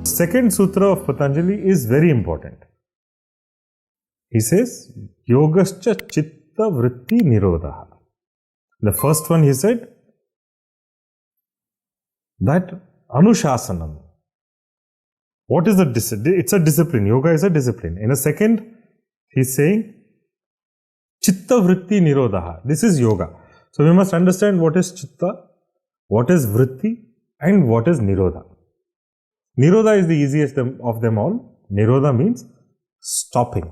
second sutra of Patanjali is very important. He says, Yogascha chitta vritti nirodha. The first one he said that anushasanam. What is the discipline? It's a discipline. Yoga is a discipline. In a second, he's saying chitta vritti nirodha. This is yoga. So we must understand what is chitta, what is vritti, and what is nirodha. Nirodha is the easiest of them all. Nirodha means stopping.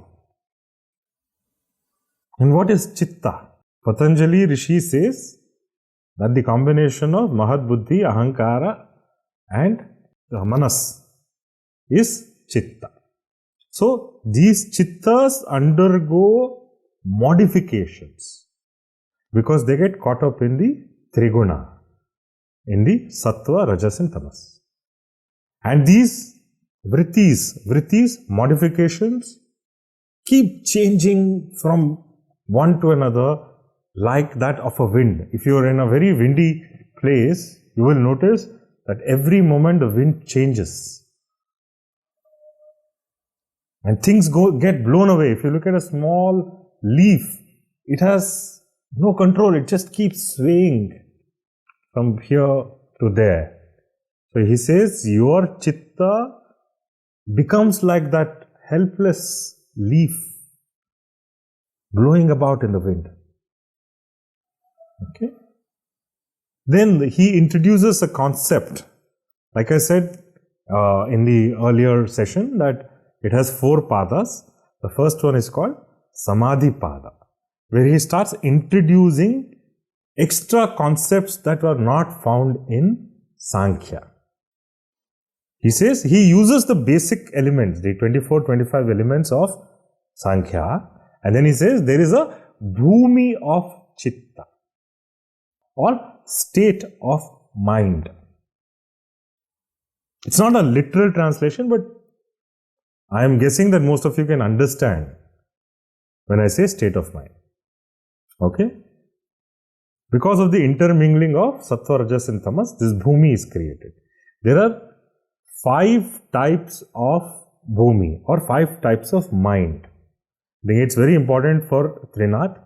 And what is chitta? Patanjali Rishi says that the combination of Mahat Buddhi, Ahankara and Manas is chitta. So these chittas undergo modifications because they get caught up in the triguna, in the sattva, rajas and tamas. And these vrittis, modifications keep changing from one to another like that of a wind. If you are in a very windy place, you will notice that every moment the wind changes. And things get blown away. If you look at a small leaf, it has no control. It just keeps swaying from here to there. So he says, your chitta becomes like that helpless leaf blowing about in the wind. Okay. Then he introduces a concept. Like I said in the earlier session, that it has 4 padas. The first one is called Samadhi pada, where he starts introducing extra concepts that were not found in Sankhya. He says he uses the basic elements, the 24, 25 elements of Sankhya, and then he says there is a bhumi of chitta or state of mind. It's not a literal translation, but I am guessing that most of you can understand when I say state of mind. Okay? Because of the intermingling of sattva, rajas and tamas, this bhumi is created. There are 5 types of bhumi or 5 types of mind. I think it's very important for Trinath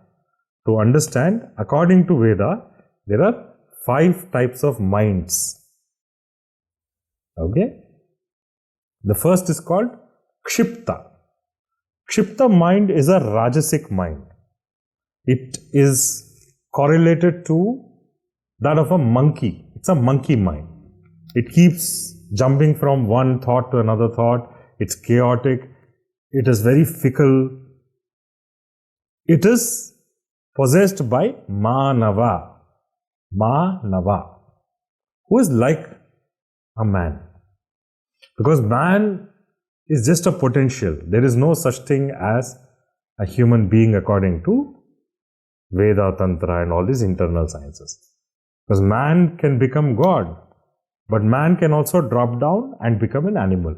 to understand, according to Veda, there are 5 types of minds. Okay? The first is called Kshipta. Kshipta mind is a Rajasic mind. It is correlated to that of a monkey. It's a monkey mind. It keeps jumping from one thought to another thought. It's chaotic. It is very fickle. It is possessed by Manava. Manava, who is like a man. Because man is just a potential. There is no such thing as a human being according to Veda, Tantra and all these internal sciences. Because man can become God, but man can also drop down and become an animal.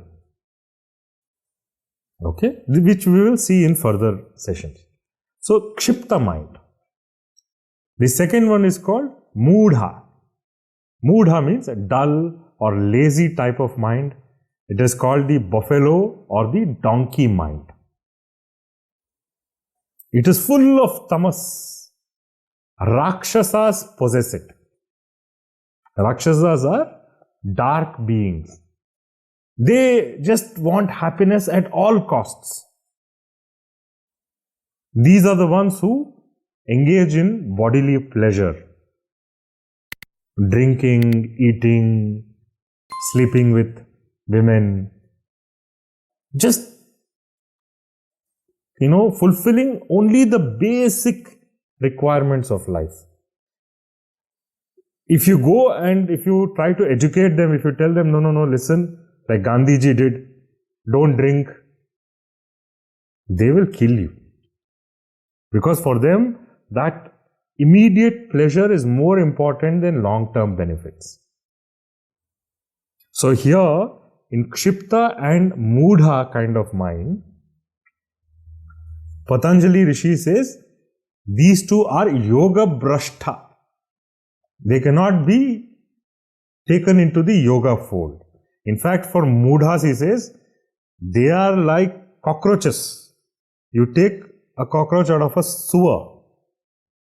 Okay? Which we will see in further sessions. So, Kshipta mind. The second one is called Mudha. Mudha means a dull or lazy type of mind. It is called the buffalo or the donkey mind. It is full of tamas. Rakshasas possess it. Rakshasas are dark beings. They just want happiness at all costs. These are the ones who engage in bodily pleasure. Drinking, eating, sleeping with women. Just, fulfilling only the basic requirements of life. If you go and if you try to educate them, if you tell them, no, listen, like Gandhiji did, don't drink, they will kill you. Because for them, that immediate pleasure is more important than long-term benefits. So here, in Kshipta and Mudha kind of mind, Patanjali Rishi says, these two are yoga brashta. They cannot be taken into the yoga fold. In fact, for mudhas, he says, they are like cockroaches. You take a cockroach out of a sewer,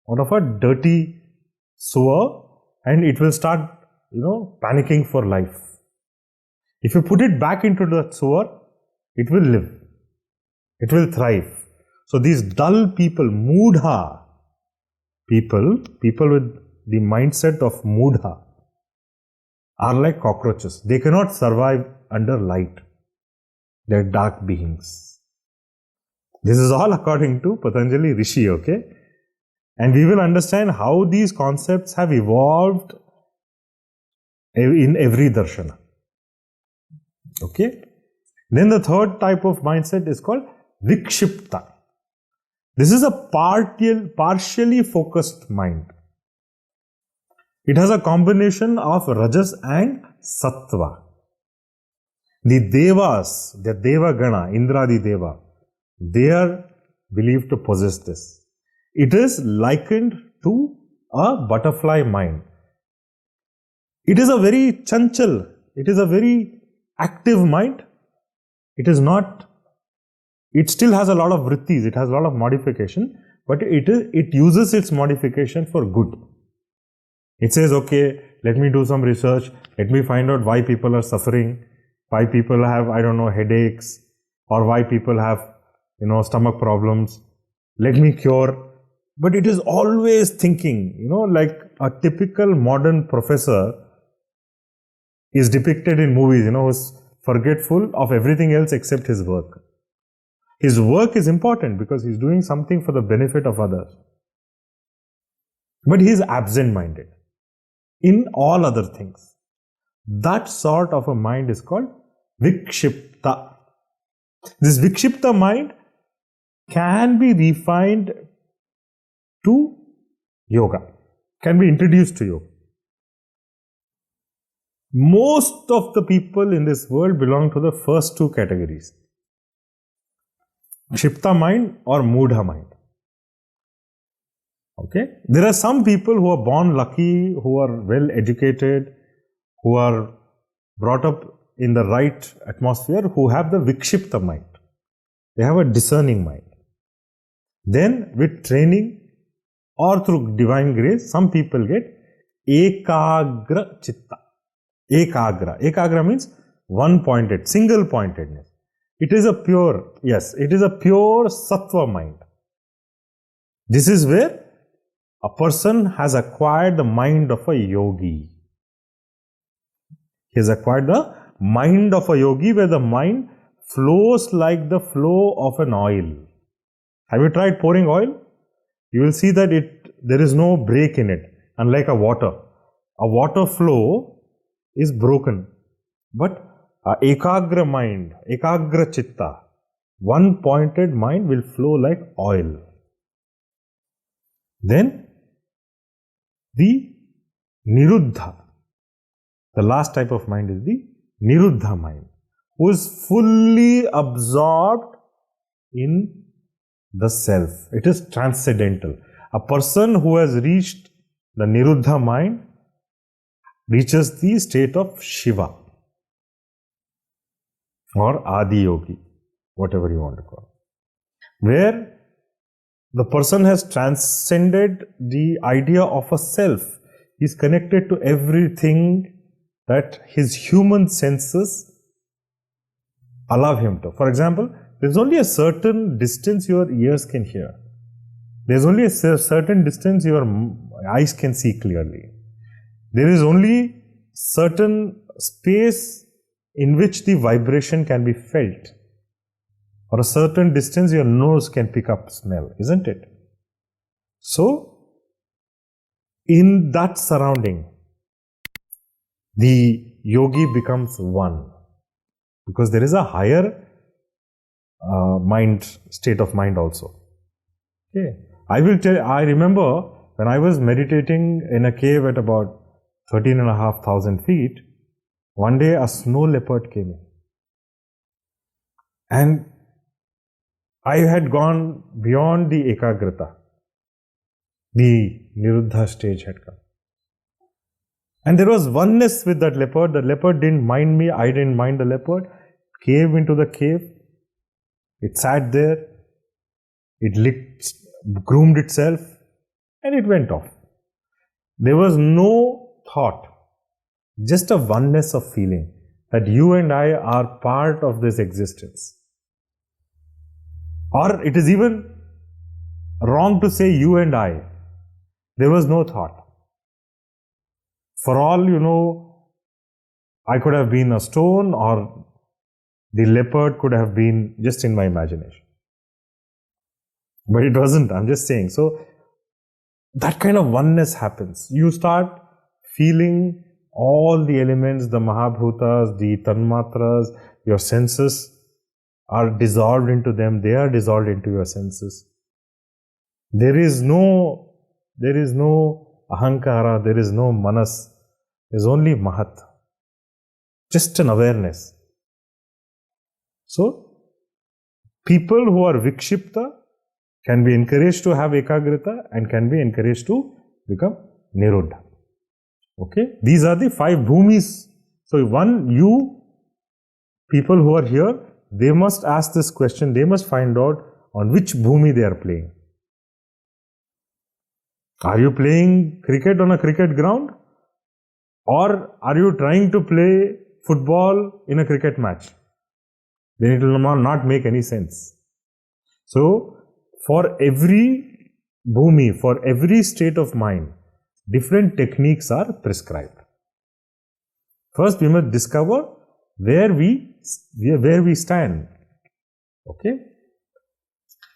out of a dirty sewer, and it will start, panicking for life. If you put it back into the sewer, it will live. It will thrive. So these dull people, mudha people with the mindset of mudha are like cockroaches. They cannot survive under light. They are dark beings. This is all according to Patanjali Rishi, okay? And we will understand how these concepts have evolved in every darshana. Okay? Then the third type of mindset is called vikshipta. This is a partially focused mind. It has a combination of rajas and sattva. The devas, the devagana, Indradi deva, they are believed to possess this. It is likened to a butterfly mind. It is a very chanchal, it is a very active mind. It still has a lot of vrittis, it has a lot of modification, but it uses its modification for good. It says, okay, let me do some research, let me find out why people are suffering, why people have, headaches, or why people have, stomach problems. Let me cure. But it is always thinking, like a typical modern professor is depicted in movies, who's forgetful of everything else except his work. His work is important because he's doing something for the benefit of others. But he is absent-minded in all other things. That sort of a mind is called vikshipta. This vikshipta mind can be refined to yoga, can be introduced to yoga. Most of the people in this world belong to the first two categories. Kshipta mind or mudha mind. Okay? There are some people who are born lucky, who are well educated, who are brought up in the right atmosphere, who have the vikshipta mind. They have a discerning mind. Then with training or through divine grace, some people get ekagra chitta. Ekagra means one-pointed, single-pointedness. It is a pure sattva mind. This is where a person has acquired the mind of a yogi. He has acquired the mind of a yogi where the mind flows like the flow of an oil. Have you tried pouring oil? You will see that there is no break in it, unlike a water. A water flow is broken. But ekagra mind, ekagra chitta, one pointed mind will flow like oil. Then the niruddha, the last type of mind is the niruddha mind, who is fully absorbed in the self. It is transcendental. A person who has reached the niruddha mind reaches the state of Shiva or Adi Yogi, whatever you want to call it, where the person has transcended the idea of a self. He is connected to everything that his human senses allow him to. For example, there is only a certain distance your ears can hear. There is only a certain distance your eyes can see clearly. There is only certain space in which the vibration can be felt. Or a certain distance your nose can pick up smell, isn't it? So, in that surrounding, the yogi becomes one. Because there is a higher state of mind also. Okay. I remember when I was meditating in a cave at about 13,500 feet, one day a snow leopard came in. And I had gone beyond the ekagrata. The niruddha stage had come. And there was oneness with that leopard. The leopard didn't mind me, I didn't mind the leopard. Came into the cave. It sat there. It groomed itself, and it went off. There was no thought, just a oneness of feeling that you and I are part of this existence. Or it is even wrong to say you and I. There was no thought. For all, I could have been a stone, or the leopard could have been just in my imagination. But it wasn't, I'm just saying. So, that kind of oneness happens. You start feeling all the elements, the mahabhutas, the tanmatras, your senses are dissolved into them, they are dissolved into your senses. There is no ahankara, there is no manas, there is only mahat. Just an awareness. So, people who are vikshipta can be encouraged to have ekagrita and can be encouraged to become nirodha. Okay, these are the 5 bhumis. So, people who are here, they must ask this question, they must find out on which bhumi they are playing. Are you playing cricket on a cricket ground? Or are you trying to play football in a cricket match? Then it will not make any sense. So, for every bhumi, for every state of mind, different techniques are prescribed. First, we must discover where we stand. Okay?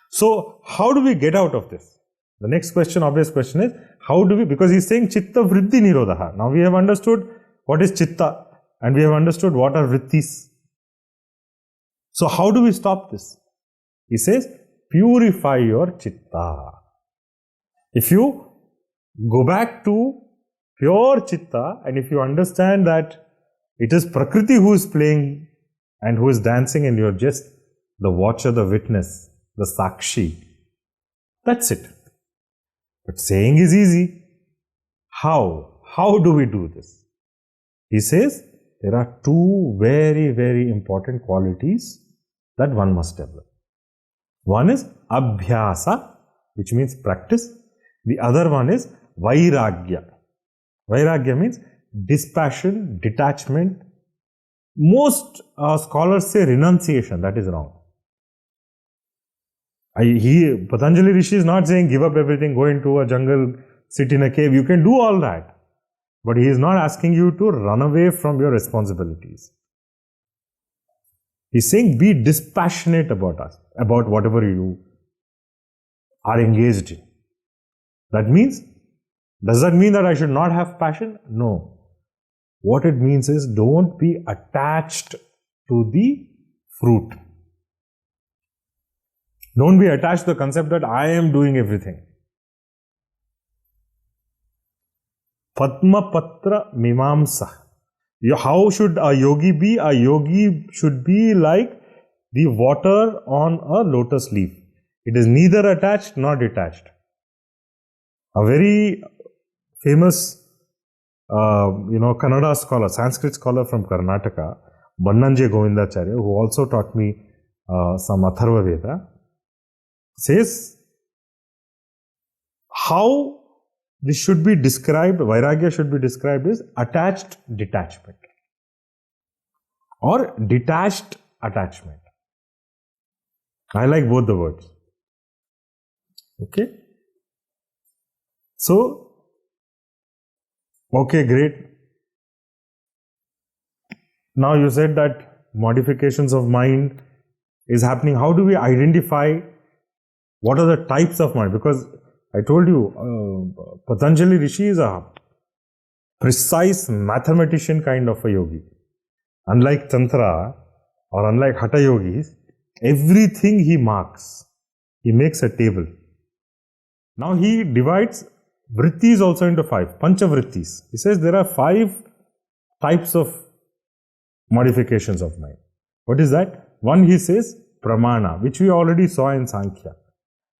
So, how do we get out of this? The next question, obvious question is, how do we, because he's saying chitta vritti nirodha. Now we have understood what is chitta and we have understood what are vrittis. So, how do we stop this? He says, purify your chitta. If you go back to pure chitta and if you understand that it is prakriti who is playing and who is dancing and you're just the watcher, the witness, the sakshi, that's it. But saying is easy. How? How do we do this? He says there are 2 very, very important qualities that one must develop. One is abhyasa, which means practice. The other one is vairagya. Vairagya means dispassion, detachment. Most scholars say renunciation. That is wrong. Patanjali Rishi is not saying give up everything, go into a jungle, sit in a cave. You can do all that. But he is not asking you to run away from your responsibilities. He is saying be dispassionate about whatever you are engaged in. That means, does that mean that I should not have passion? No. What it means is don't be attached to the fruit. Don't be attached to the concept that I am doing everything. Padma Patra Mimamsa. How should a yogi be? A yogi should be like the water on a lotus leaf. It is neither attached nor detached. A very famous, Kannada scholar, Sanskrit scholar from Karnataka, Bannanje Govindacharya, who also taught me some Atharva Veda, says how this should be described, Vairagya should be described as attached detachment or detached attachment. I like both the words. Okay? So, okay, great. Now you said that modifications of mind is happening. How do we identify what are the types of mind? Because I told you, Patanjali Rishi is a precise mathematician kind of a yogi. Unlike Tantra or unlike Hatha yogis, everything he marks. He makes a table. Now he divides vrittis also into 5, panchavrittis. He says there are 5 types of modifications of mind. What is that? One, he says pramana, which we already saw in Sankhya.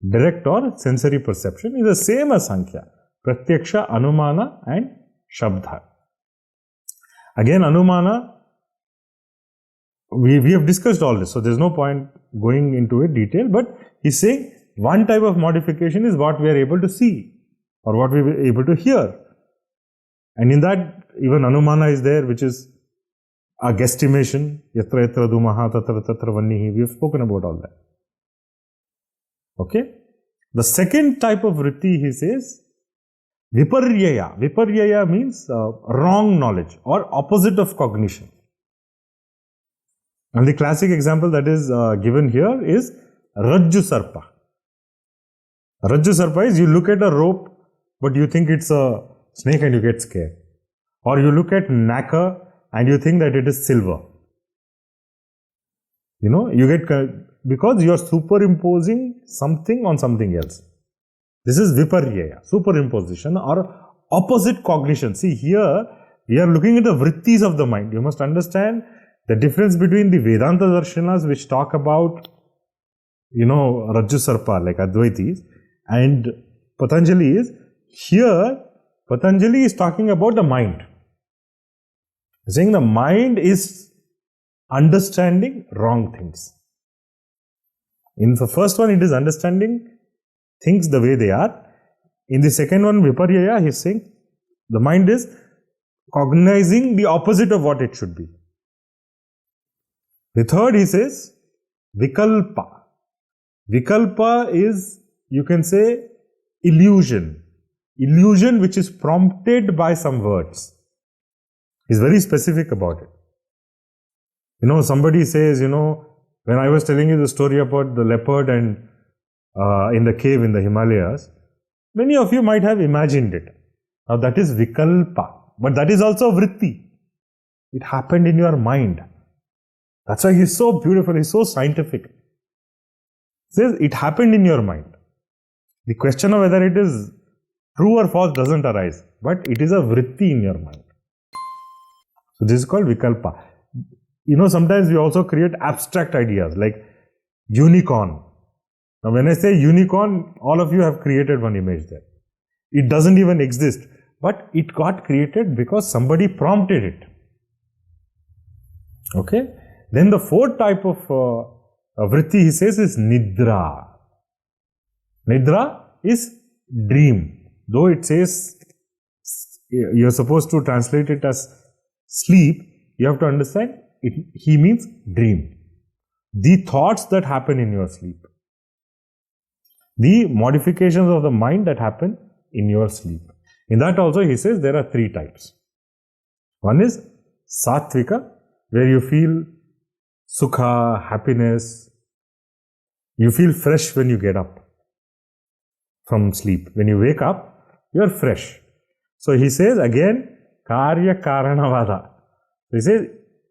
Direct or sensory perception is the same as Sankhya. Pratyaksha, Anumana and Shabdha. Again, Anumana, we have discussed all this, so there's no point going into it detail, but he's saying one type of modification is what we are able to see or what we are able to hear. And in that, even Anumana is there, which is a guesstimation. Yatra yatra dumaha tatra tatra vannihi. We have spoken about all that. Okay? The second type of vritti, he says, viparyaya. Viparyaya means wrong knowledge or opposite of cognition. And the classic example that is given here is Rajju Sarpa. Rajju Sarpa is you look at a rope, but you think it's a snake and you get scared. Or you look at nacre and you think that it is silver. You know, you get, because you are superimposing something on something else. This is viparyaya, superimposition or opposite cognition. See, here we are looking at the vrittis of the mind. You must understand the difference between the Vedanta darshanas, which talk about, you know, Rajju Sarpa, like Advaitis, and Patanjali is, here Patanjali is talking about the mind. He's saying the mind is understanding wrong things. In the first one, it is understanding things the way they are. In the second one, Viparyaya, he's saying the mind is cognizing the opposite of what it should be. The third, he says, Vikalpa. Vikalpa is, you can say, illusion. Illusion which is prompted by some words. He's very specific about it. You know, somebody says, you know, when I was telling you the story about the leopard and in the cave in the Himalayas, many of you might have imagined it. Now that is Vikalpa. But that is also vritti. It happened in your mind. That's why he's so beautiful, he's so scientific. He says it happened in your mind. The question of whether it is true or false doesn't arise, but it is a vritti in your mind. So this is called vikalpa. You know, sometimes we also create abstract ideas like unicorn. Now when I say unicorn, all of you have created one image there. It doesn't even exist, but it got created because somebody prompted it. Okay? Then the fourth type of vritti, he says, is nidra. Nidra is dream. Though it says you're supposed to translate it as sleep, you have to understand he means dream. The thoughts that happen in your sleep. The modifications of the mind that happen in your sleep. In that also he says there are three types. One is sattvika, where you feel sukha, happiness. You feel fresh when you get up from sleep. When you wake up, you are fresh. So he says again, karya karanavada. He says,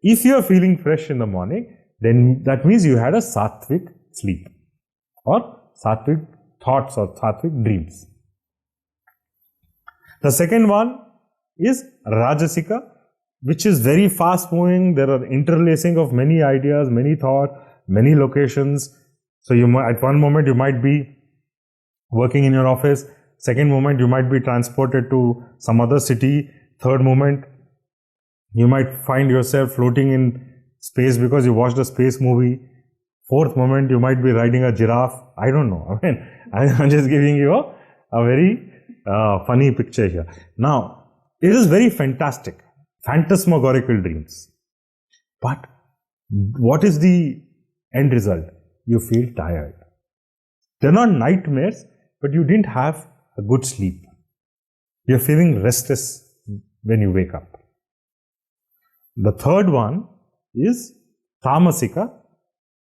if you are feeling fresh in the morning, then that means you had a sattvic sleep or sattvic thoughts or sattvic dreams. The second one is rajasika, which is very fast moving. There are interlacing of many ideas, many thoughts, many locations. So you might, at one moment you might be working in your office. Second moment you might be transported to some other city. Third moment you might find yourself floating in space because you watched a space movie. Fourth moment you might be riding a giraffe. I don't know. I mean, I'm just giving you a very funny picture here. Now, it is very fantastic. Phantasmagorical dreams. But what is the end result? You feel tired. They're not nightmares, but you didn't have a good sleep. You're feeling restless when you wake up. The third one is tamasika,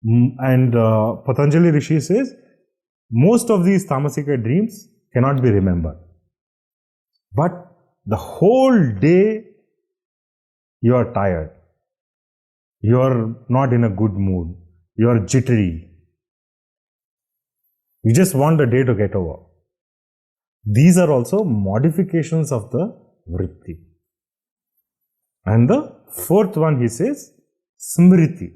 and Patanjali Rishi says most of these tamasika dreams cannot be remembered. But the whole day you are tired. You are not in a good mood. You are jittery. You just want the day to get over. These are also modifications of the vritti. And the fourth one, he says, smriti.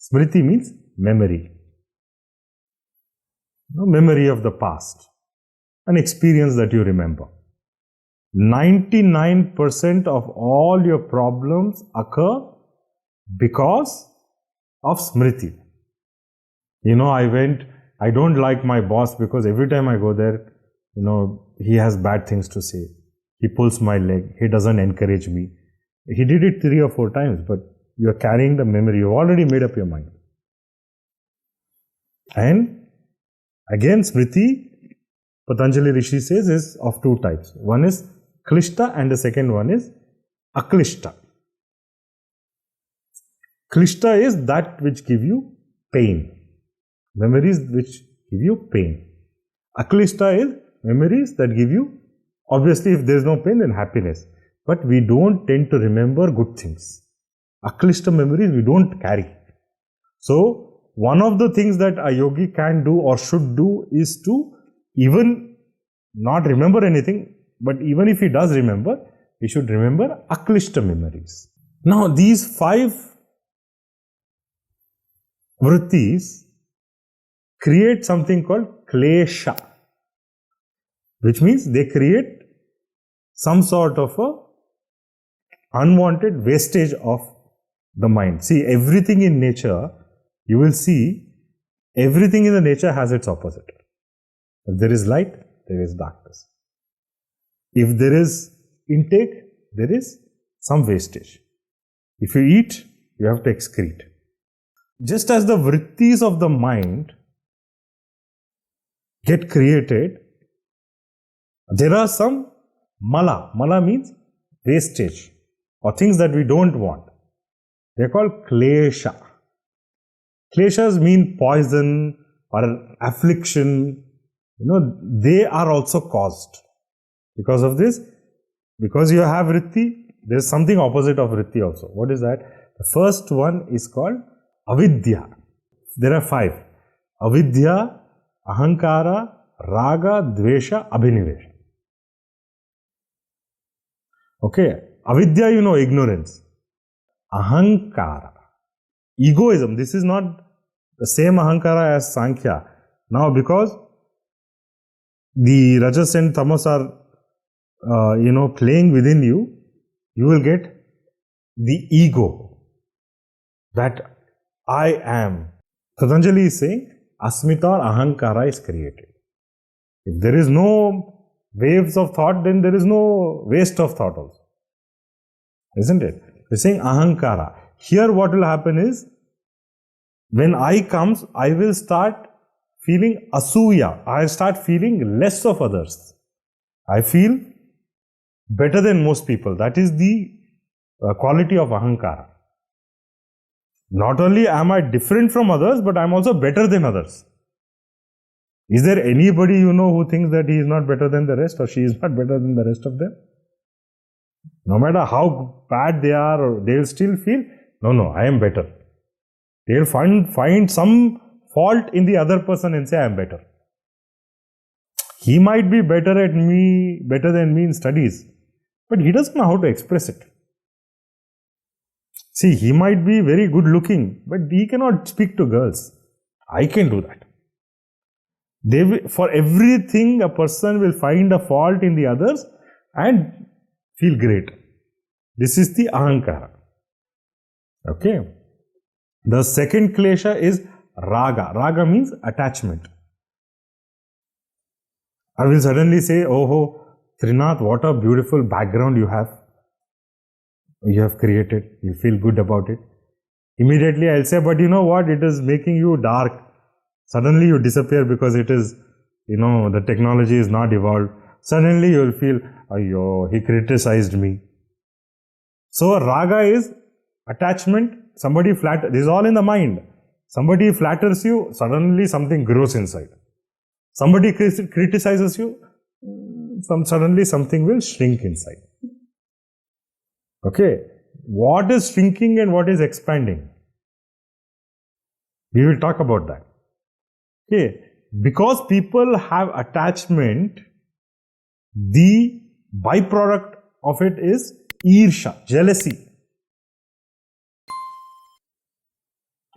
Smriti means memory. Memory of the past. An experience that you remember. 99% of all your problems occur because of smriti. I don't like my boss because every time I go there, he has bad things to say. He pulls my leg. He doesn't encourage me. He did it 3 or 4 times, but you're carrying the memory. You've already made up your mind. And again, smriti, Patanjali Rishi says, is of 2 types. One is klishta and the second one is aklishta. Klishta is that which give you pain. Memories which give you pain. Aklishta is memories that give you, obviously if there is no pain, then happiness. But we don't tend to remember good things. Aklishta memories we don't carry. So, one of the things that a yogi can do or should do is to even not remember anything, but even if he does remember, he should remember aklishta memories. Now, these 5 vrittis create something called klesha, which means they create some sort of a unwanted wastage of the mind. See, everything in nature, you will see, everything in the nature has its opposite. If there is light, there is darkness. If there is intake, there is some wastage. If you eat, you have to excrete. Just as the vrittis of the mind get created, there are some mala. Mala means wastage or things that we don't want. They are called klesha. Kleshas mean poison or affliction. They are also caused. Because of this, because you have vritti, there is something opposite of vritti also. What is that? The first one is called avidya. There are 5. Avidya, ahankara, raga, dvesha, abhinivesha. Okay, avidya, ignorance. Ahankara, egoism. This is not the same ahankara as Sankhya. Now, because the rajas and tamas are, playing within you, you will get the ego that I am. Patanjali is saying, asmita or ahankara is created. If there is no waves of thought, then there is no waste of thought also. Isn't it? We're saying ahankara. Here what will happen is, when I comes, I will start feeling asuya. I start feeling less of others. I feel better than most people. That is the quality of ahankara. Not only am I different from others, but I am also better than others. Is there anybody who thinks that he is not better than the rest or she is not better than the rest of them? No matter how bad they are, they will still feel, no, I am better. They will find some fault in the other person and say, I am better. He might be better than me in studies, but he doesn't know how to express it. See, he might be very good looking, but he cannot speak to girls. I can do that. For everything, a person will find a fault in the others and feel great. This is the ahankara. Okay. The second klesha is raga. Raga means attachment. I will suddenly say, oh, Trinath, what a beautiful background you have. You have created. You feel good about it. Immediately I'll say, but you know what? It is making you dark. Suddenly you disappear because it is, the technology is not evolved. Suddenly you will feel, ayyo, he criticized me. So raga is attachment. Somebody this is all in the mind. Somebody flatters you, suddenly something grows inside. Somebody criticizes you, suddenly something will shrink inside. Okay. What is shrinking and what is expanding? We will talk about that. Okay. Because people have attachment, the byproduct of it is irsha, jealousy.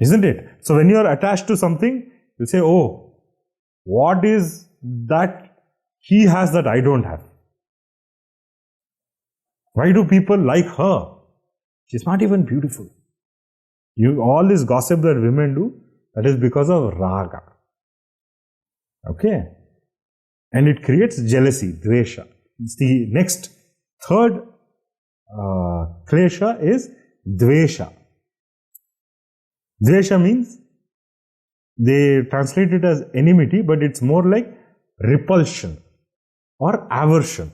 Isn't it? So when you are attached to something, you say, oh, what is that he has that I don't have? Why do people like her? She's not even beautiful. All this gossip that women do, that is because of raga. Okay? And it creates jealousy, dvesha. The next, third klesha is dvesha. Dvesha means, they translate it as enmity, but it's more like repulsion or aversion.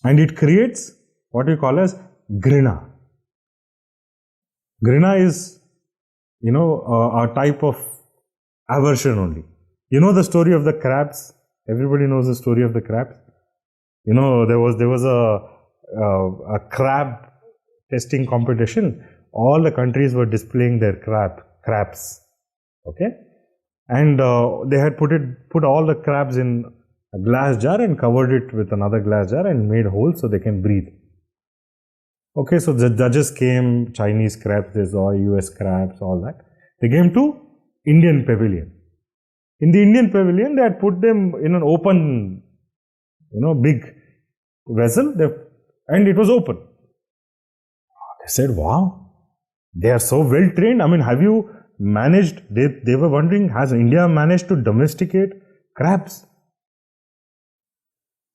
And it creates what we call as grina. Grina is, a type of aversion only. You know the story of the crabs? Everybody knows the story of the crabs. There was a crab testing competition. All the countries were displaying their crabs. Okay? And they had put all the crabs in a glass jar and covered it with another glass jar and made holes so they can breathe. Okay, so the judges came, Chinese crabs, they saw US crabs, all that. They came to Indian pavilion. In the Indian pavilion, they had put them in an open, big vessel, and it was open. They said, wow, they are so well trained. I mean, have you managed, they were wondering, has India managed to domesticate crabs?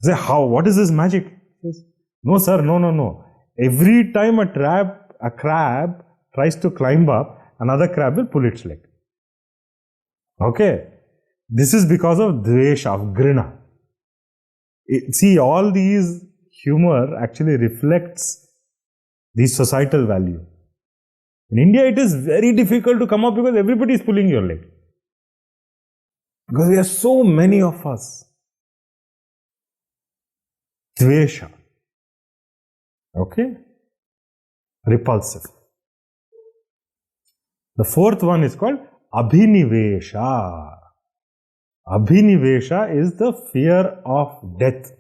They say, how? What is this magic? Says, no, sir, no. Every time a crab tries to climb up, another crab will pull its leg. Okay? This is because of dvesha, of grina. See, all these humor actually reflects the societal value. In India, it is very difficult to come up because everybody is pulling your leg. Because there are so many of us. Dvesha. Okay? Repulsive. The fourth one is called abhinivesha. Abhinivesha is the fear of death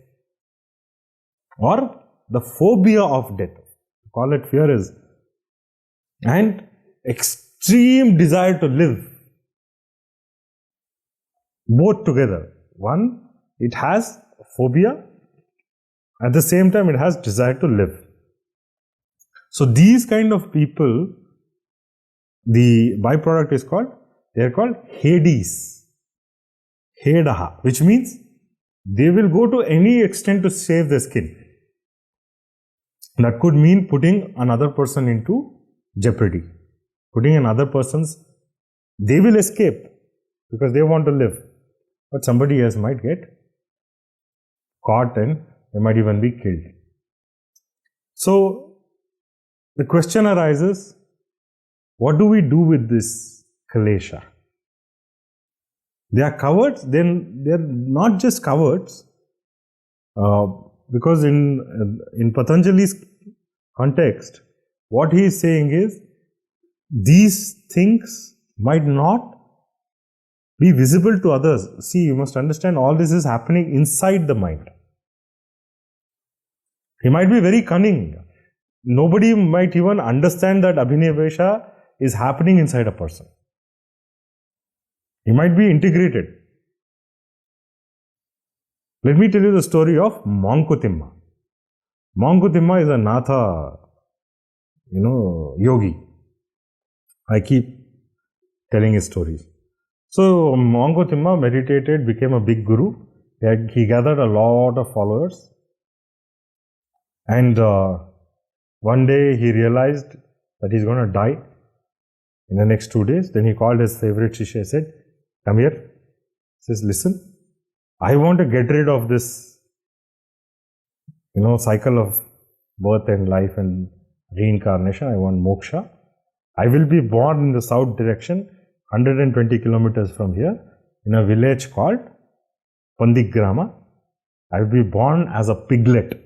or the phobia of death. Call it fear is, and extreme desire to live. Both together. One, it has phobia. At the same time, it has desire to live. So these kind of people, the byproduct is called, they are called Hades. Hedaha, which means they will go to any extent to save their skin. That could mean putting another person into jeopardy. Putting another person's, they will escape because they want to live. But somebody else might get caught and they might even be killed. So the question arises, what do we do with this klesha? They are cowards, then they are not just cowards, because in Patanjali's context, what he is saying is, these things might not be visible to others. See, you must understand, all this is happening inside the mind. He might be very cunning. Nobody might even understand that abhinivesha is happening inside a person. He might be integrated. Let me tell you the story of Mankutimma. Mankutimma is a Natha, yogi. I keep telling his stories. So Mankutimma meditated, became a big guru. He gathered a lot of followers. And one day he realized that he's going to die in the next 2 days. Then he called his favorite shishya and said, come here. He says, listen, I want to get rid of this, cycle of birth and life and reincarnation. I want moksha. I will be born in the south direction, 120 kilometers from here, in a village called Pandigrama. I will be born as a piglet.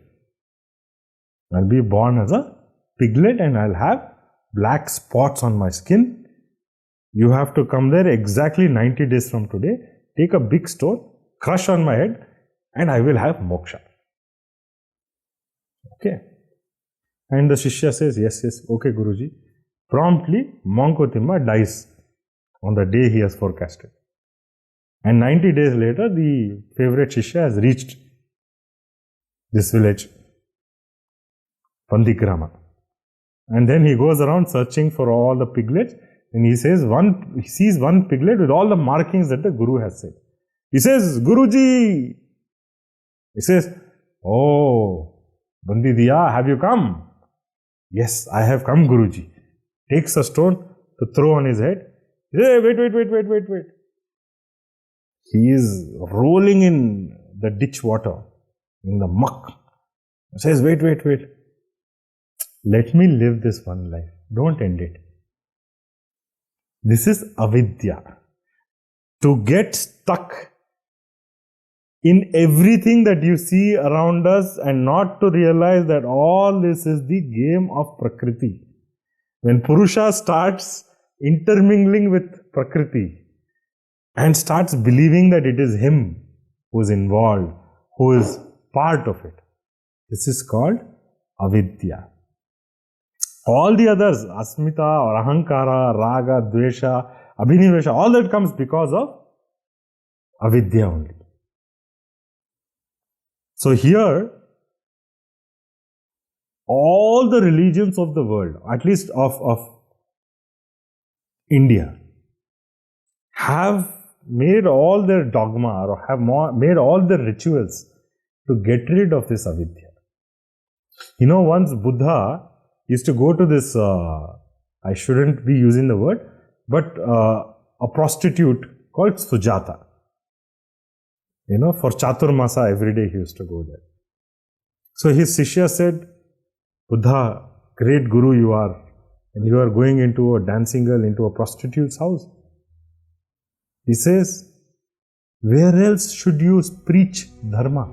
I'll be born as a piglet and I'll have black spots on my skin. You have to come there exactly 90 days from today, take a big stone, crush on my head, and I will have moksha. Okay. And the shishya says, yes, okay, Guruji. Promptly, Mankutimma dies on the day he has forecasted. And 90 days later, the favorite Shishya has reached this village, Pandigrama. And then he goes around searching for all the piglets, and he sees one piglet with all the markings that the Guru has said. He says, Guruji! He says, oh, Bandi Diya, have you come? Yes, I have come, Guruji. Takes a stone to throw on his head. He says, wait. He is rolling in the ditch water, in the muck. He says, wait. Let me live this one life. Don't end it. This is avidya. To get stuck in everything that you see around us and not to realize that all this is the game of prakriti. When purusha starts intermingling with prakriti and starts believing that it is him who is involved, who is part of it, this is called avidya. All the others, asmita or ahankara, raga, dvesha, abhinivesha, all that comes because of avidya only. So here, all the religions of the world, at least of India, have made all their dogma or have made all their rituals to get rid of this avidya. You know, once Buddha used to go to this, I shouldn't be using the word, but a prostitute called Sujata. You know, for Chaturmasa, every day he used to go there. So his Shishya said, Buddha, great Guru you are, and you are going into a dancing girl, into a prostitute's house. He says, where else should you preach dharma?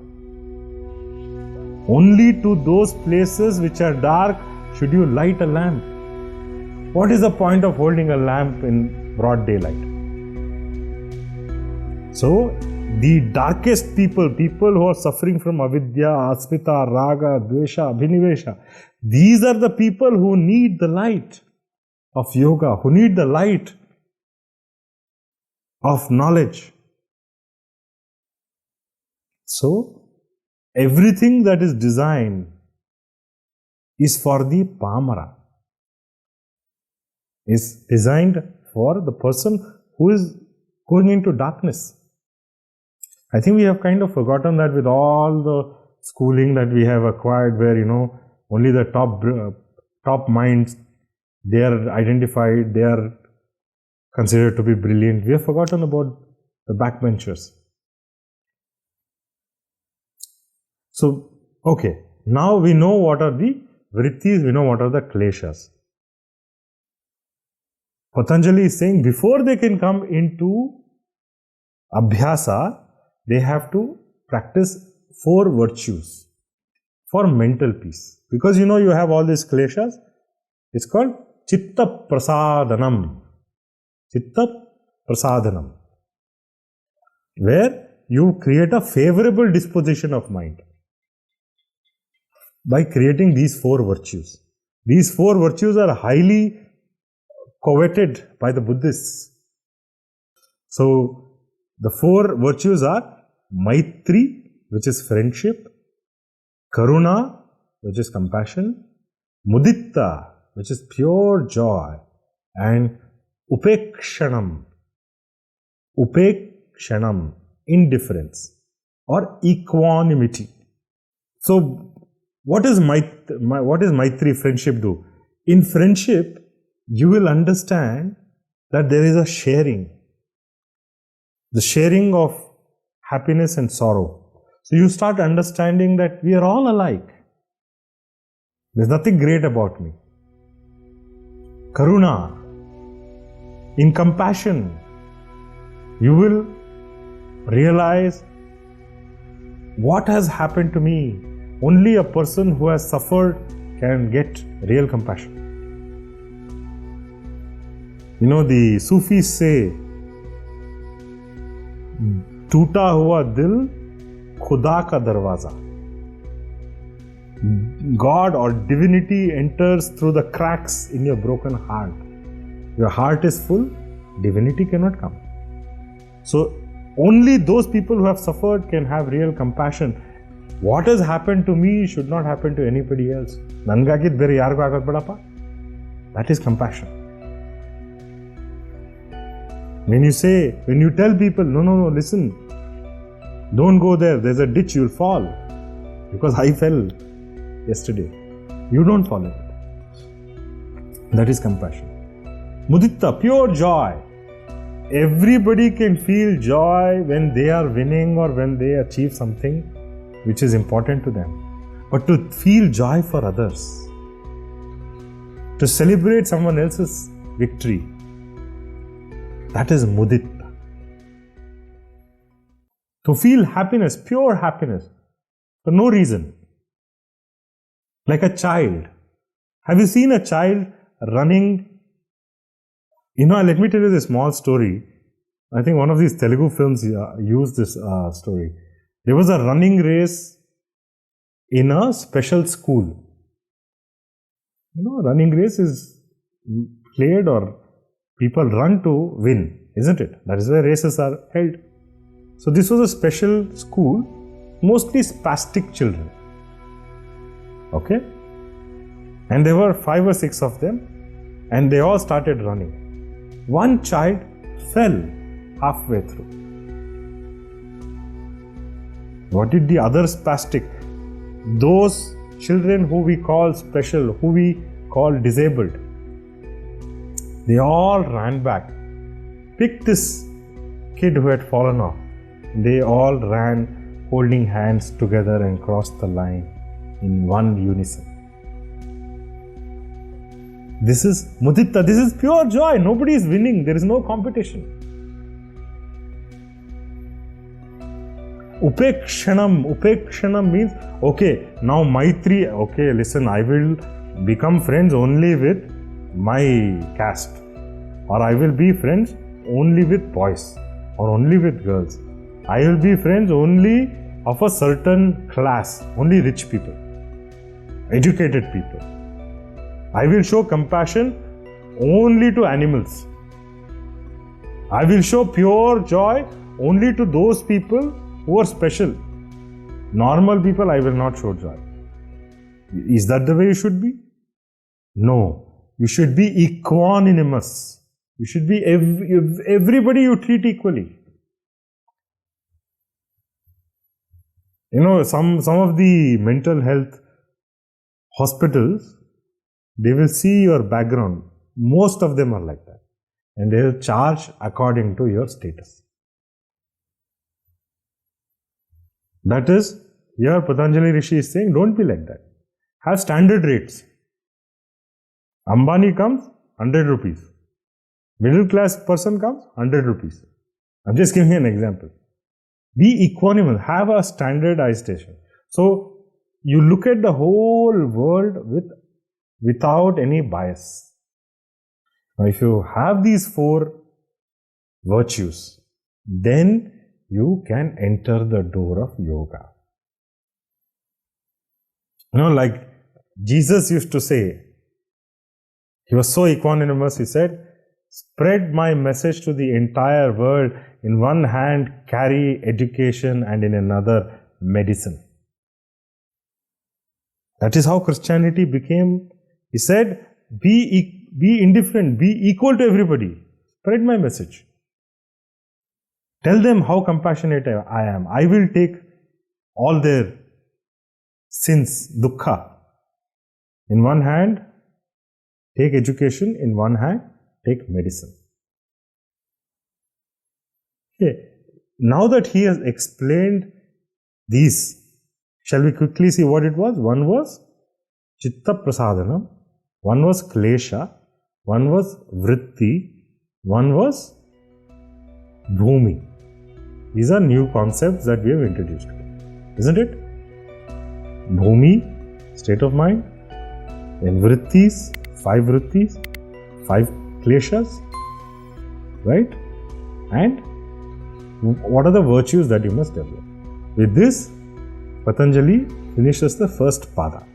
Only to those places which are dark should you light a lamp. What is the point of holding a lamp in broad daylight? So, the darkest people who are suffering from avidya, asmita, raga, dvesha, abhinivesha, these are the people who need the light of yoga, who need the light of knowledge. So, everything that is designed is for the pamara, is designed for the person who is going into darkness. I think we have kind of forgotten that with all the schooling that we have acquired, where, you know, only the top minds, they are identified, they are considered to be brilliant. We have forgotten about the backbenchers. So, okay, now we know what are the vrittis, we know what are the kleshas. Patanjali is saying before they can come into abhyasa, they have to practice 4 virtues for mental peace. Because, you know, you have all these kleshas. It's called chitta prasadanam. Chitta prasadanam. Where you create a favorable disposition of mind by creating these 4 virtues. These 4 virtues are highly coveted by the Buddhists. So, the 4 virtues are Maitri, which is friendship, Karuna, which is compassion, Mudita, which is pure joy, and Upekshanam, indifference or equanimity. So, what is Maitri, friendship, do? In friendship, you will understand that there is a sharing. The sharing of happiness and sorrow. So you start understanding that we are all alike. There's nothing great about me. Karuna. In compassion, you will realize what has happened to me. Only a person who has suffered can get real compassion. You know, the Sufis say, टूटा हुआ दिल खुदा का दरवाजा. God or divinity enters through the cracks in your broken heart. Your heart is full, divinity cannot come. So, Only those people who have suffered can have real compassion. What has happened to me should not happen to anybody else. That is compassion. When you tell people, no, listen, don't go there, there's a ditch, you'll fall. Because I fell yesterday. You don't fall in it. That is compassion. Mudita, pure joy. Everybody can feel joy when they are winning or when they achieve something which is important to them. But to feel joy for others, to celebrate someone else's victory, that is mudita. To feel happiness, pure happiness, for no reason. Like a child. Have you seen a child running? Let me tell you this small story. I think one of these Telugu films used this story. There was a running race in a special school. Running race is played or people run to win, isn't it? That is why races are held. So this was a special school, mostly spastic children. Okay? And there were 5 or 6 of them, and they all started running. One child fell halfway through. What did the other spastic, those children who we call special, who we call disabled, they all ran back, picked this kid who had fallen off. They all ran holding hands together and crossed the line in one unison. This is mudita, this is pure joy. Nobody is winning, there is no competition. Upekshanam means, okay, now Maitri, okay, listen, I will become friends only with my caste, or I will be friends only with boys, or only with girls. I will be friends only of a certain class, only rich people, educated people. I will show compassion only to animals. I will show pure joy only to those people who are special. Normal people, I will not show joy. Is that the way you should be? No. You should be equanimous. You should be everybody you treat equally. Some of the mental health hospitals, they will see your background. Most of them are like that. And they will charge according to your status. That is, here Patanjali Rishi is saying, don't be like that. Have standard rates. Ambani comes, 100 rupees. Middle class person comes, 100 rupees. I'm just giving you an example. Be equanimous. Have a standardization. So, you look at the whole world without any bias. Now, if you have these 4 virtues, then you can enter the door of yoga. Like Jesus used to say, he was so equanimous, he said, spread my message to the entire world. In one hand, carry education, and in another, medicine. That is how Christianity became. He said, be indifferent, be equal to everybody. Spread my message. Tell them how compassionate I am. I will take all their sins, dukkha. In one hand, take education. In one hand, take medicine. Okay. Now that he has explained these, shall we quickly see what it was? One was chitta prasadanam, one was klesha, one was vritti, one was bhumi. These are new concepts that we have introduced, isn't it? Bhumi, state of mind, then vrittis, 5 vrittis, 5 kleshas, right? And what are the virtues that you must develop? With this, Patanjali finishes the first pada.